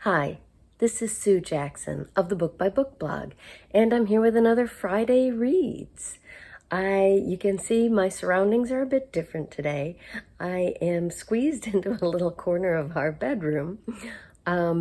Hi, this is Sue Jackson of the Book by Book blog, and I'm here with another Friday Reads. You can see my surroundings are a bit different today. I am squeezed into a little corner of our bedroom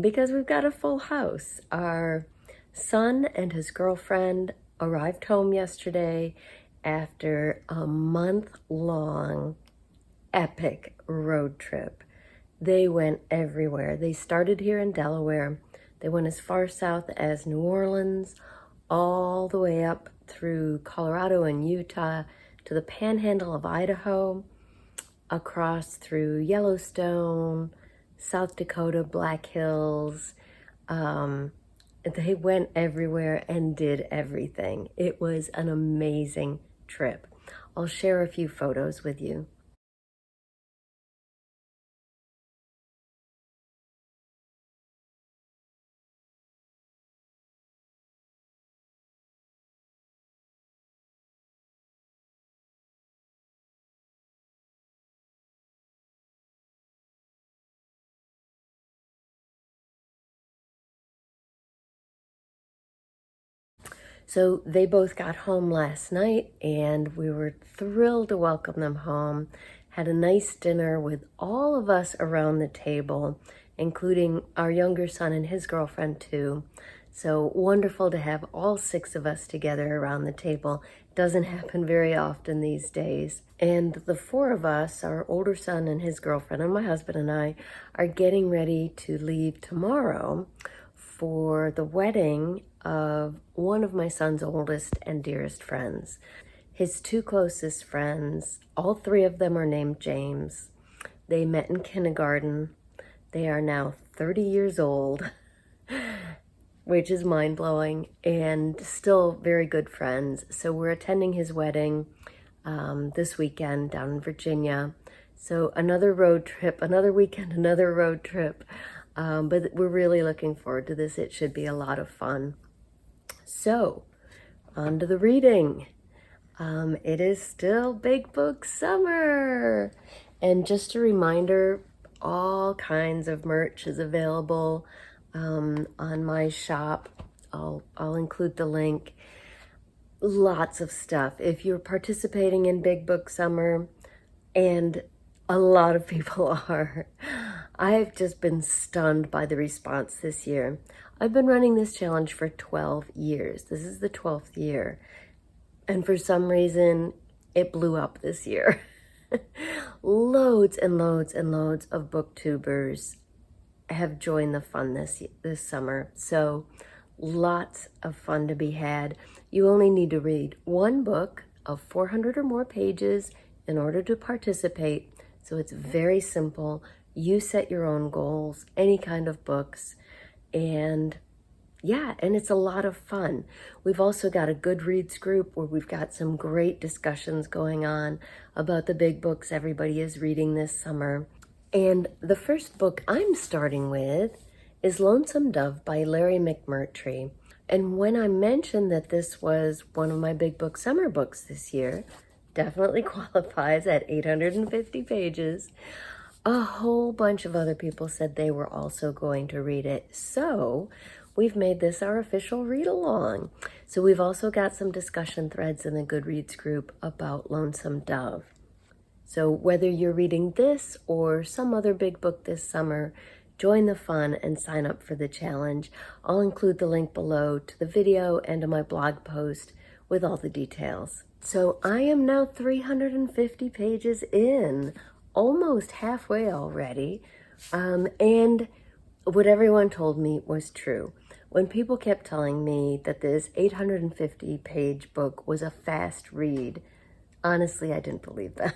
because we've got a full house. Our son and his girlfriend arrived home yesterday after a month-long epic road trip. They went everywhere. They started here in Delaware. They went as far south as New Orleans, all the way up through Colorado and Utah to the panhandle of Idaho, across through Yellowstone, South Dakota, Black Hills. They went everywhere and did everything. It was an amazing trip. I'll share a few photos with you. So they both got home last night and we were thrilled to welcome them home. Had a nice dinner with all of us around the table, including our younger son and his girlfriend too. So wonderful to have all 6 of us together around the table. Doesn't happen very often these days. And the 4 of us, our older son and his girlfriend and my husband and I, are getting ready to leave tomorrow for the wedding of one of my son's oldest and dearest friends. His 2 closest friends, all 3 of them are named James. They met in kindergarten. They are now 30 years old, which is mind-blowing, and still very good friends. So we're attending his wedding this weekend down in Virginia. So another road trip, another weekend, another road trip. But we're really looking forward to this. It should be a lot of fun. So, on to the reading. It is still Big Book Summer. And just a reminder, all kinds of merch is available on my shop. I'll include the link. Lots of stuff. If you're participating in Big Book Summer, and a lot of people are, I've just been stunned by the response this year. I've been running this challenge for 12 years. This is the 12th year. And for some reason, it blew up this year. Loads and loads and loads of booktubers have joined the fun this summer. So lots of fun to be had. You only need to read one book of 400 or more pages in order to participate. So it's very simple. You set your own goals, any kind of books, and yeah, and it's a lot of fun. We've also got a Goodreads group where we've got some great discussions going on about the big books everybody is reading this summer. And the first book I'm starting with is Lonesome Dove by Larry McMurtry. And when I mentioned that this was one of my Big Book Summer books this year, definitely qualifies at 850 pages. A whole bunch of other people said they were also going to read it. So we've made this our official read-along. So we've also got some discussion threads in the Goodreads group about Lonesome Dove. So whether you're reading this or some other big book this summer, join the fun and sign up for the challenge. I'll include the link below to the video and to my blog post with all the details. So I am now 350 pages in, almost halfway already, and what everyone told me was true. When people kept telling me that this 850 page book was a fast read, honestly, I didn't believe them.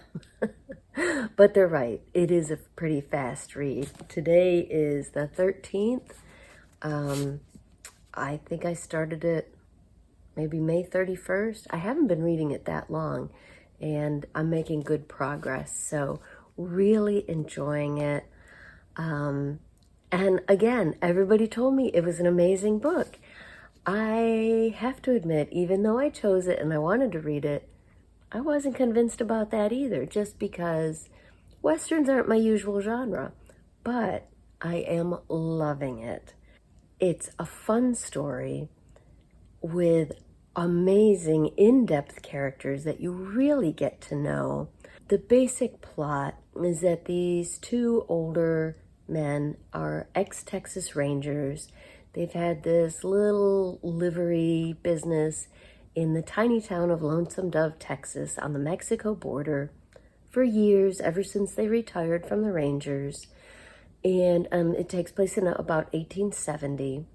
But they're right, it is a pretty fast read. Today is the 13th. I think I started it maybe May 31st. I haven't been reading it that long, and I'm making good progress. So really enjoying it. And again, everybody told me it was an amazing book. I have to admit, even though I chose it and I wanted to read it, I wasn't convinced about that either, just because Westerns aren't my usual genre. But I am loving it. It's a fun story with amazing in-depth characters that you really get to know. The basic plot is that these two older men are ex-Texas Rangers. They've had this little livery business in the tiny town of Lonesome Dove, Texas, on the Mexico border for years, ever since they retired from the Rangers. And it takes place in about 1870.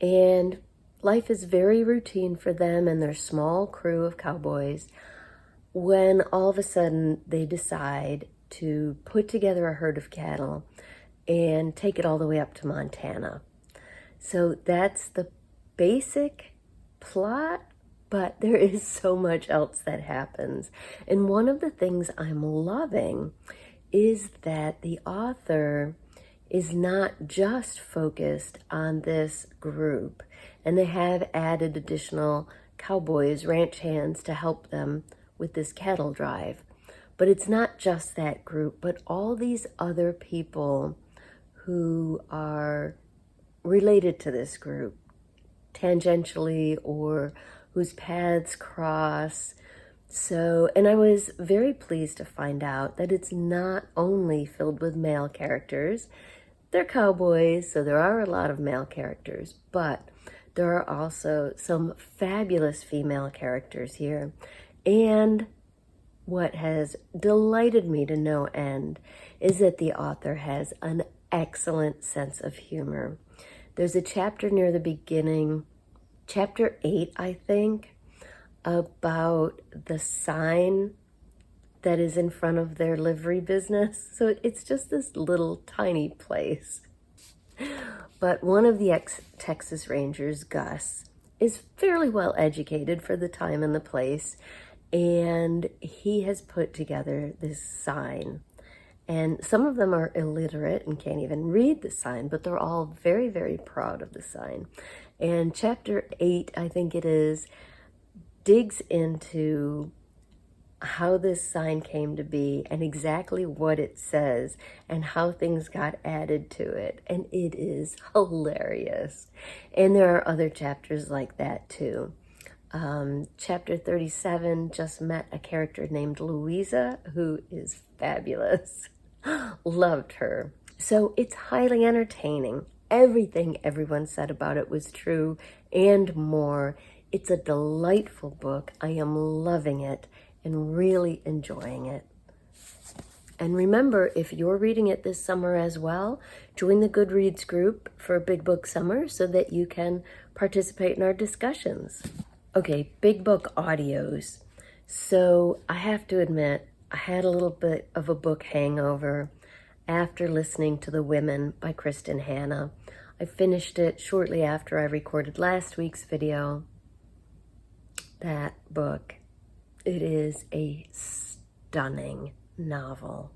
And life is very routine for them and their small crew of cowboys when all of a sudden they decide to put together a herd of cattle and take it all the way up to Montana. So that's the basic plot, but there is so much else that happens. And one of the things I'm loving is that the author is not just focused on this group, and they have added additional cowboys, ranch hands, to help them with this cattle drive. But it's not just that group, but all these other people who are related to this group, tangentially, or whose paths cross. So, and I was very pleased to find out that it's not only filled with male characters. They're cowboys, so there are a lot of male characters, but there are also some fabulous female characters here. And what has delighted me to no end is that the author has an excellent sense of humor. There's a chapter near the beginning, chapter 8, I think, about the sign that is in front of their livery business. So it's just this little tiny place. But one of the ex-Texas Rangers, Gus, is fairly well educated for the time and the place, and he has put together this sign. And some of them are illiterate and can't even read the sign, but they're all very, very proud of the sign. And chapter 8, I think it is, digs into how this sign came to be and exactly what it says and how things got added to it. And it is hilarious. And there are other chapters like that too. Chapter 37 just met a character named Louisa, who is fabulous. Loved her. So it's highly entertaining. Everything everyone said about it was true and more. It's a delightful book. I am loving it and really enjoying it. And remember, if you're reading it this summer as well, join the Goodreads group for Big Book Summer so that you can participate in our discussions. Okay, Big Book audios. So I have to admit, I had a little bit of a book hangover after listening to The Women by Kristen Hanna. I finished it shortly after I recorded last week's video. That book, it is a stunning novel.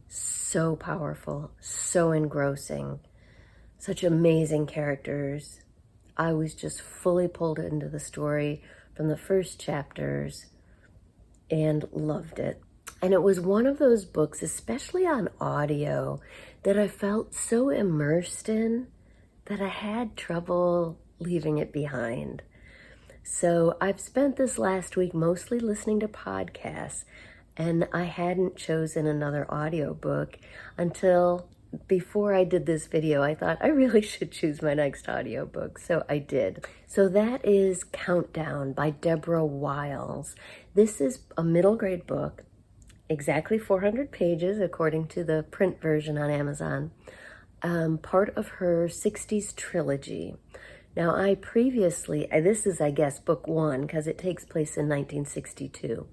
So powerful, so engrossing, such amazing characters. I was just fully pulled into the story from the first chapters and loved it. And it was one of those books, especially on audio, that I felt so immersed in that I had trouble leaving it behind. So I've spent this last week mostly listening to podcasts, and I hadn't chosen another audiobook until before I did this video. I thought I really should choose my next audiobook, so I did. So that is Countdown by Deborah Wiles. This is a middle grade book, exactly 400 pages according to the print version on Amazon, part of her 60s trilogy. Now, I previously, this is, I guess, book one, because it takes place in 1962.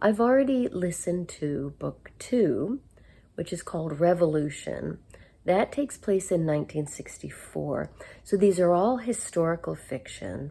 I've already listened to book two, which is called Revolution. That takes place in 1964. So these are all historical fiction.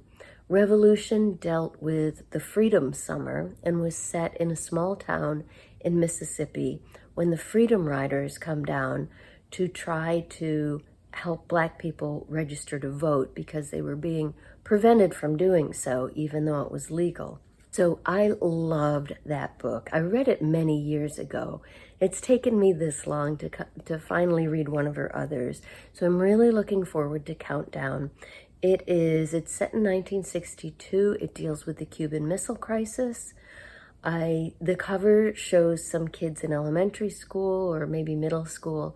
Revolution dealt with the Freedom Summer and was set in a small town in Mississippi when the Freedom Riders come down to try to help Black people register to vote because they were being prevented from doing so, even though it was legal. So I loved that book. I read it many years ago. It's taken me this long to finally read one of her others. So I'm really looking forward to Countdown. It's set in 1962. It deals with the Cuban Missile Crisis. The cover shows some kids in elementary school or maybe middle school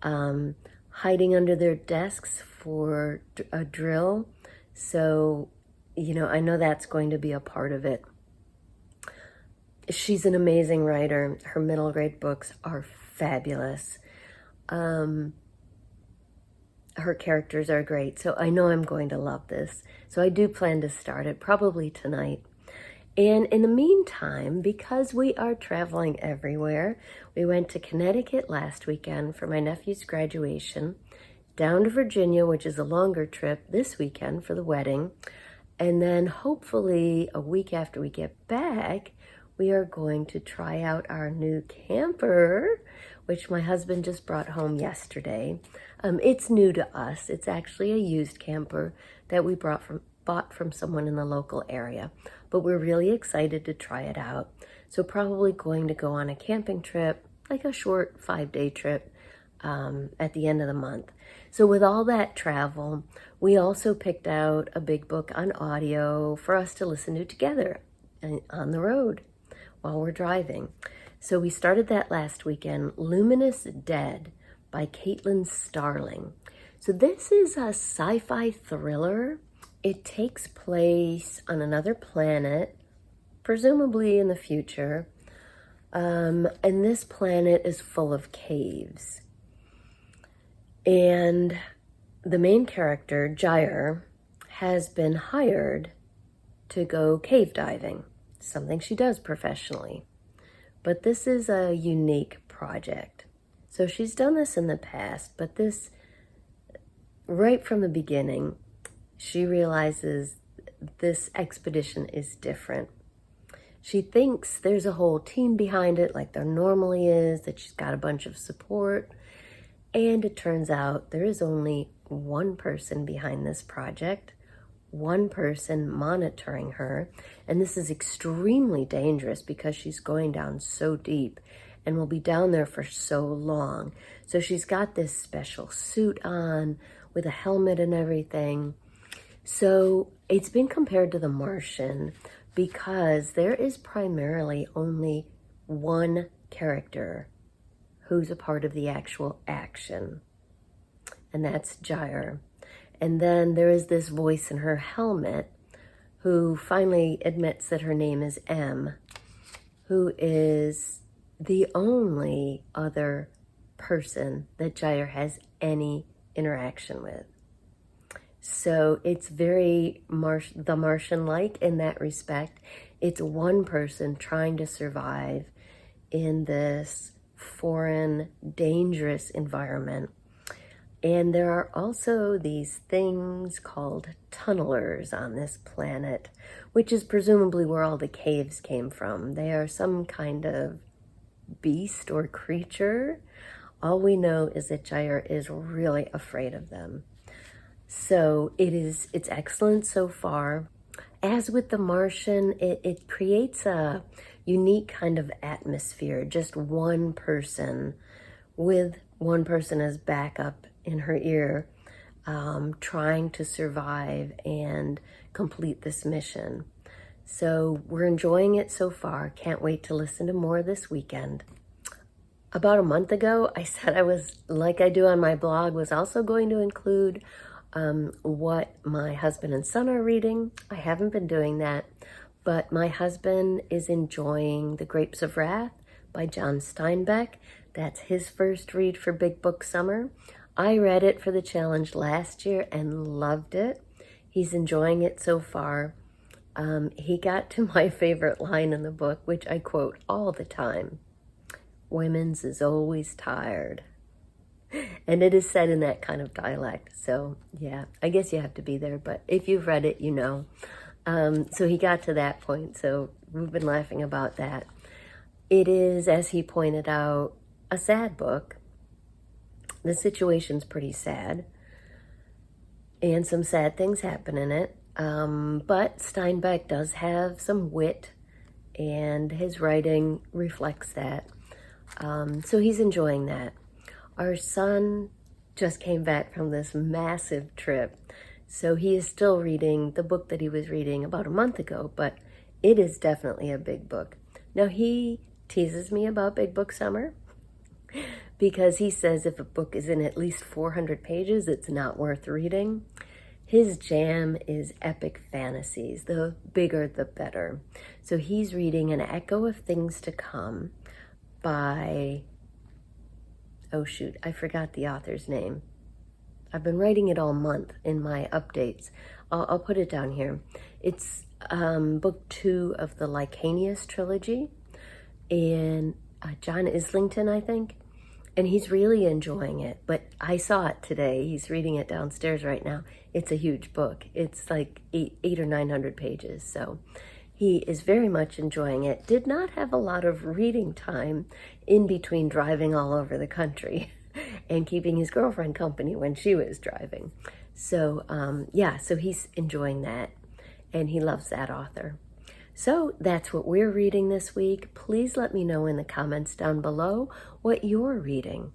hiding under their desks for a drill. So, I know that's going to be a part of it. She's an amazing writer. Her middle grade books are fabulous. Her characters are great. So I know I'm going to love this. So I do plan to start it probably tonight. And in the meantime, because we are traveling everywhere, we went to Connecticut last weekend for my nephew's graduation, down to Virginia, which is a longer trip, this weekend for the wedding. And then hopefully a week after we get back, we are going to try out our new camper, which my husband just brought home yesterday. It's new to us. It's actually a used camper that we bought from someone in the local area. But we're really excited to try it out. So probably going to go on a camping trip, like a short 5-day trip at the end of the month. So with all that travel, we also picked out a big book on audio for us to listen to together on the road while we're driving. So we started that last weekend, Luminous Dead by Caitlin Starling. So this is a sci-fi thriller. It takes place on another planet, presumably in the future. And this planet is full of caves. And the main character, Jair, has been hired to go cave diving, something she does professionally. But this is a unique project. So she's done this in the past, but this, right from the beginning, she realizes this expedition is different. She thinks there's a whole team behind it, like there normally is, that she's got a bunch of support. And it turns out there is only one person behind this project, one person monitoring her. And this is extremely dangerous because she's going down so deep and will be down there for so long. So she's got this special suit on with a helmet and everything. So it's been compared to The Martian because there is primarily only one character who's a part of the actual action, and that's Jair. And then there is this voice in her helmet who finally admits that her name is M, who is the only other person that Jair has any interaction with. So it's very The Martian-like in that respect. It's one person trying to survive in this foreign, dangerous environment. And there are also these things called tunnelers on this planet, which is presumably where all the caves came from. They are some kind of beast or creature. All we know is that Jair is really afraid of them. So it's excellent so far. As with The Martian, it creates a unique kind of atmosphere, just one person with one person as backup in her ear, trying to survive and complete this mission. So we're enjoying it so far. Can't wait to listen to more this weekend. About a month ago, I said I was, like I do on my blog, was also going to include what my husband and son are reading. I haven't been doing that, but my husband is enjoying The Grapes of Wrath by John Steinbeck. That's his first read for Big Book Summer. I read it for the challenge last year and loved it. He's enjoying it so far. He got to my favorite line in the book, which I quote all the time. "Women's is always tired." And it is said in that kind of dialect. So yeah, I guess you have to be there, but if you've read it, you know. So he got to that point, so we've been laughing about that. It is, as he pointed out, a sad book. The situation's pretty sad, and some sad things happen in it. But Steinbeck does have some wit and his writing reflects that. So he's enjoying that. Our son just came back from this massive trip, so he is still reading the book that he was reading about a month ago, but it is definitely a big book. Now, he teases me about Big Book Summer because he says if a book is in at least 400 pages, it's not worth reading. His jam is epic fantasies. The bigger, the better. So he's reading An Echo of Things to Come by, oh shoot, I forgot the author's name. I've been writing it all month in my updates. I'll put it down here. It's book 2 of the Licanius trilogy, and John Islington, I think. And he's really enjoying it, but I saw it today. He's reading it downstairs right now. It's a huge book. It's like 800 or 900 pages. So he is very much enjoying it. Did not have a lot of reading time in between driving all over the country and keeping his girlfriend company when she was driving. So yeah, so he's enjoying that, and he loves that author. So that's what we're reading this week. Please let me know in the comments down below what you're reading.